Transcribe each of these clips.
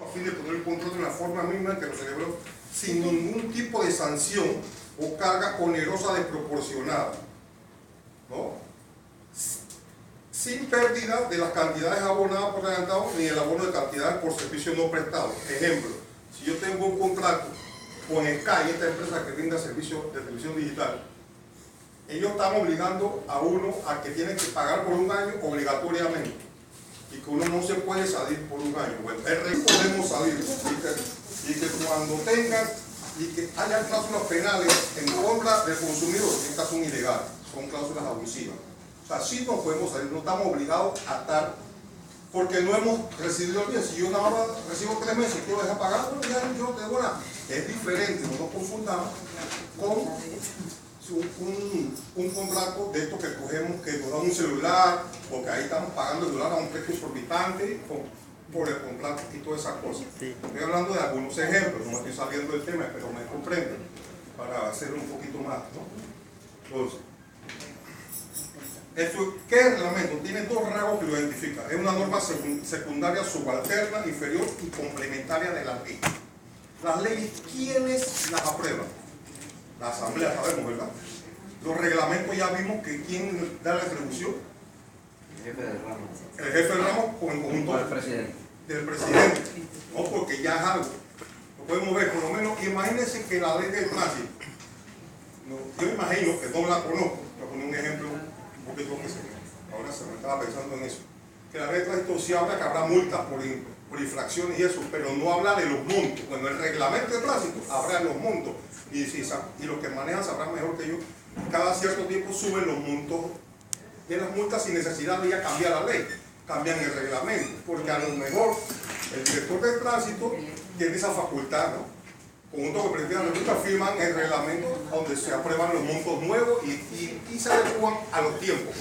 a fin de poner el control de la forma misma en que lo celebró, sin ningún tipo de sanción o carga onerosa desproporcionada, ¿no? Sin pérdida de las cantidades abonadas por adelantado ni el abono de cantidades por servicio no prestado. Ejemplo, si yo tengo un contrato con Sky, esta empresa que brinda servicios de televisión digital, ellos están obligando a uno a que tiene que pagar por un año obligatoriamente y que uno no se puede salir por un año. Bueno, el resto podemos salir y que cuando tengan y que haya cláusulas penales en contra del consumidor, que estas son ilegales, son cláusulas abusivas. O sea, sí nos podemos salir, no estamos obligados a estar, porque no hemos recibido el bien. Si yo nada más recibo 3 meses y quiero dejar pagar, bueno, ya yo no tengo nada. Es diferente, no nos confundamos con un contrato de estos que cogemos, que nos dan un celular, porque ahí estamos pagando el celular a un precio exorbitante por el contrato y todas esas cosas. Sí. Estoy hablando de algunos ejemplos, no me estoy saliendo del tema, pero me comprenden para hacer un poquito más, ¿no? Entonces, ¿qué reglamento? Tiene 2 rasgos que lo identifican. Es una norma secundaria subalterna, inferior y complementaria de la ley. Las leyes, ¿quiénes las aprueban? La asamblea, sabemos, ¿verdad? Los reglamentos ya vimos que ¿quién da la atribución? El jefe del ramo. El jefe del ramo o en conjunto del presidente. Del presidente. No, porque ya es algo. Lo podemos ver, por lo menos, imagínense que la ley del tránsito, yo imagino que no la conozco, voy a poner un ejemplo un poquito que ahora se me estaba pensando en eso. Que la ley del tránsito sí habla que habrá multas por infracciones y eso, pero no habla de los montos. Bueno, el reglamento de tránsito habla de los montos. Y los que manejan sabrán mejor que yo, cada cierto tiempo suben los montos de las multas sin necesidad de ya cambiar la ley, cambian el reglamento, porque a lo mejor el director del tránsito tiene esa facultad, ¿no? Conjunto que presidente de la República firman el reglamento donde se aprueban los montos nuevos y se adecuan a los tiempos.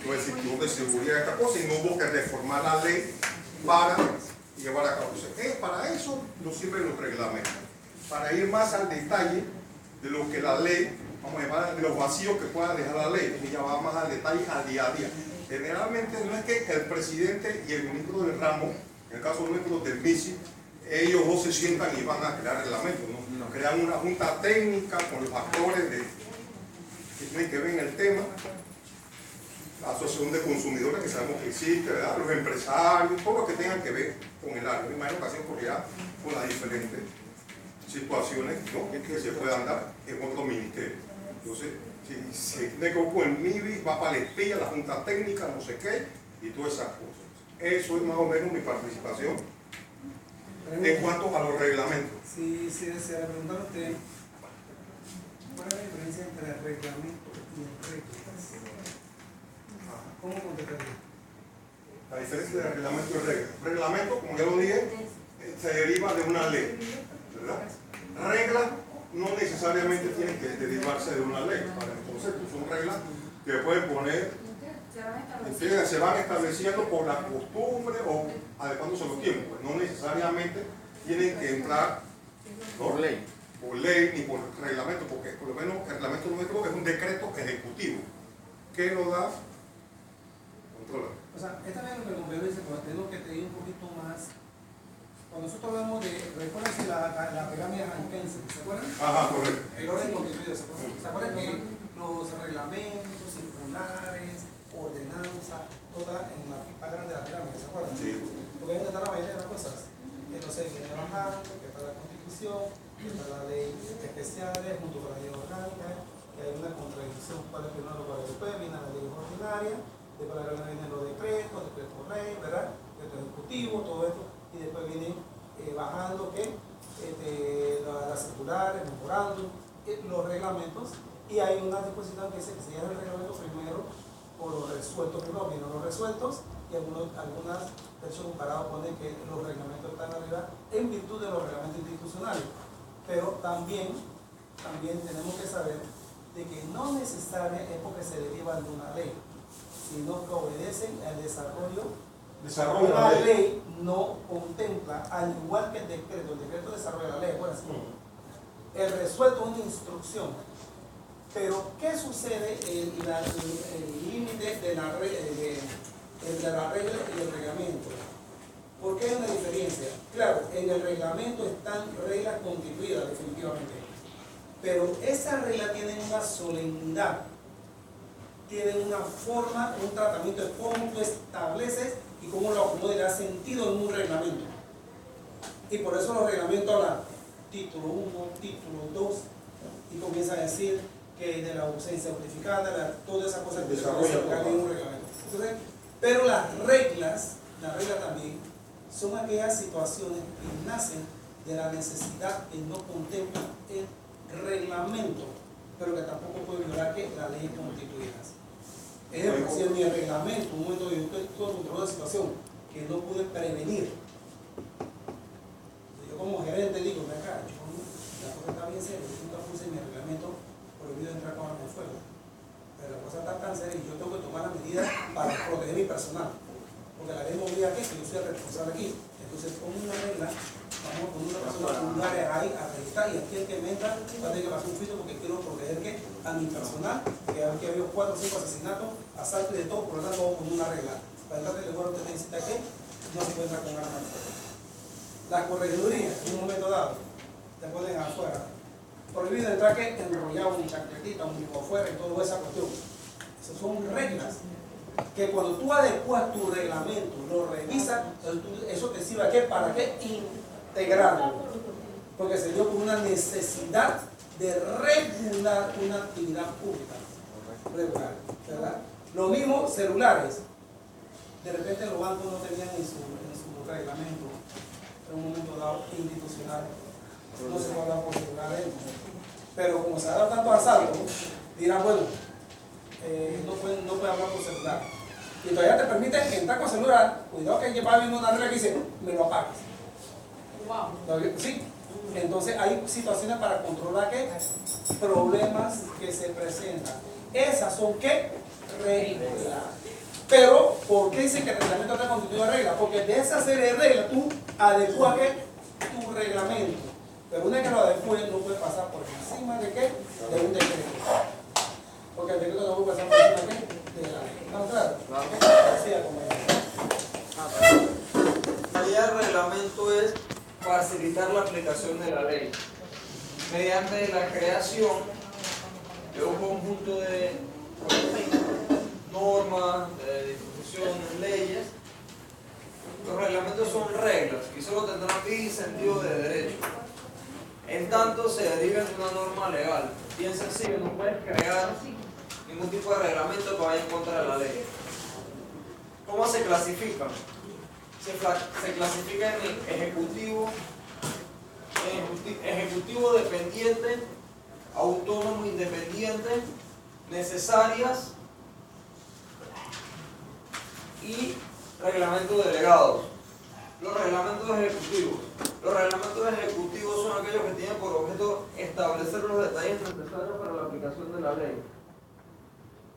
Entonces, cinturón de seguridad, esta cosa, y no hubo que reformar la ley para llevar a cabo. Entonces, para eso nos sirven los reglamentos, para ir más al detalle de lo que la ley, vamos a llamar, de los vacíos que pueda dejar la ley, y ya va más al detalle al día a día. Generalmente no es que el presidente y el ministro del ramo, en el caso nuestro del MISI, ellos dos se sientan y van a crear reglamentos, ¿no? Crean una junta técnica con los actores que tienen que ver en el tema, la asociación de consumidores que sabemos que existe, ¿verdad? Los empresarios, todo lo que tengan que ver con el área, en mayor ocasión porque ya con las diferentes situaciones, ¿no?, que se puedan dar en otros ministerios. Entonces, si se tiene que ver con el MIBI, va para la espía, la junta técnica, no sé qué, y todas esas cosas. Eso es más o menos mi participación en cuanto a los reglamentos. Si desea preguntar a usted, ¿cuál es la diferencia entre el reglamento y el reglas? ¿Cómo contestaría? La diferencia del reglamento y el regla. Reglamento, como ya lo dije, se deriva de una ley, ¿verdad? Reglas no necesariamente tienen que derivarse de una ley para el concepto, son reglas que pueden poner, se van estableciendo por la costumbre o adecuándose a los tiempos. No necesariamente tienen que entrar, ¿no?, por ley ni por reglamento, porque por lo menos el reglamento nuestro es un decreto ejecutivo que lo da controla. O sea, esta vez lo que el compañero dice, pero tengo que tener un poquito más. Cuando nosotros hablamos de, recuerden la pirámide ranquense, ¿se acuerdan? Ajá, correcto. El orden constituido, ¿se acuerdan que los reglamentos, circulares, ordenanza, toda en la pipa grande de la pirámide, ¿se acuerdan? Sí. Porque ahí está la mayoría de las cosas. Entonces viene bajando, que está la constitución, que está la ley especiales, junto con la ley orgánica, que hay una contradicción para el primero para después, viene la ley ordinaria, después vienen los decretos ley, ¿verdad? Decreto ejecutivo, todo esto, y después viene bajando que las circulares, mejorando los reglamentos, y hay una disposición que dice que se llama el reglamento primero por los resueltos, primero vienen los resueltos, y algunas versiones comparadas ponen que los reglamentos están arriba en virtud de los reglamentos institucionales, pero también tenemos que saber de que no necesariamente es porque se derivan de una ley, sino que obedecen al desarrollo. La ley no contempla, al igual que el decreto desarrolla la ley. Bueno, el resuelto es una instrucción, pero ¿qué sucede en el límite de la regla y el reglamento? ¿Por qué hay una diferencia? Claro, claro, en el reglamento están reglas constituidas definitivamente, pero esas reglas tienen una solemnidad, tienen una forma, un tratamiento de cómo tú estableces y cómo lo acomodas, da sentido en un reglamento. Y por eso los reglamentos hablan título 1, título 2, y comienza a decir que de la ausencia justificada, todas esas cosas que se aplican en un reglamento. Entonces, pero las reglas también son aquellas situaciones que nacen de la necesidad que no contempla el reglamento, pero que tampoco puede violar que las leyes constituidas. Ejemplo, si en mi reglamento, un momento de yo estoy controlando una situación que no pude prevenir, yo como gerente digo, ven acá, la cosa está bien seria, yo nunca puse en mi reglamento prohibido entrar con arma de fuego, pero la cosa está tan seria y yo tengo que tomar las medidas para proteger mi personal, porque la ley me obliga a que yo soy el responsable aquí. Entonces, con una regla, vamos a poner una persona en un área ahí a registrar, y aquí el que me entra va a tener que pasar un filtro porque quiero proteger ¿qué? A mi personal, que aquí ha habido 4 o 5 asesinatos, asaltos y de todo, por lo tanto vamos con una regla. Para entrar en el lugar usted necesita que no se puede entrar con arma de fuego. La corregiduría, en un momento dado, te ponen afuera. Prohibido entrar que enrollado en chancletita, un tipo afuera y toda esa cuestión. Esas son reglas que cuando tú adecuas tu reglamento, lo revisas, eso te sirve ¿a qué? ¿Para qué? Integrarlo. Porque se dio por una necesidad de regular una actividad pública. Regular, ¿verdad? Lo mismo celulares. De repente los bancos no tenían en su reglamento, en un momento dado institucional, no se puede hablar por celulares. Pero como se ha dado tanto asalto, dirán, bueno, no puede hablar por celular. Y todavía te permiten entrar con celular, cuidado que va viendo una regla que dice, me lo apagas. Wow. Sí, entonces hay situaciones para controlar ¿qué? Problemas que se presentan. Esas son ¿qué? Reglas. Pero, ¿por qué dice que el reglamento está constituido de reglas? Porque de esa serie de reglas tú adecuas ¿qué? Tu reglamento. Pero una vez que lo adecues no puede pasar por encima de ¿qué? De un decreto. Porque el decreto no puede pasar por encima ¿qué? De la ley. ¿Estamos claros? Así es como la idea del reglamento es facilitar la aplicación de la ley mediante la creación de un conjunto de normas, de disposiciones, leyes. Los reglamentos son reglas y solo tendrán fin y sentido de derecho. En tanto se deriven de una norma legal. Bien sencillo, no puedes crear ningún tipo de reglamento que vaya en contra de la ley. ¿Cómo se clasifican? Se clasifica en ejecutivo dependiente, autónomo independiente, necesarias y reglamentos delegados. Los reglamentos ejecutivos. Los reglamentos ejecutivos son aquellos que tienen por objeto establecer los detalles necesarios para la aplicación de la ley.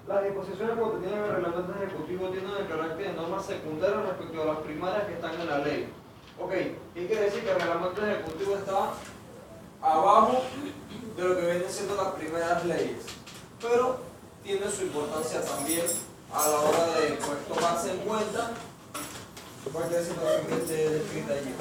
Las disposiciones contenidas en el reglamento ejecutivo tienen el carácter de normas secundarias respecto a las primarias que están en la ley. Ok, ¿qué quiere decir? Que el reglamento ejecutivo está abajo de lo que vienen siendo las primeras leyes, pero tiene su importancia también a la hora de pues, tomarse en cuenta cualquier situación que esté descrita allí.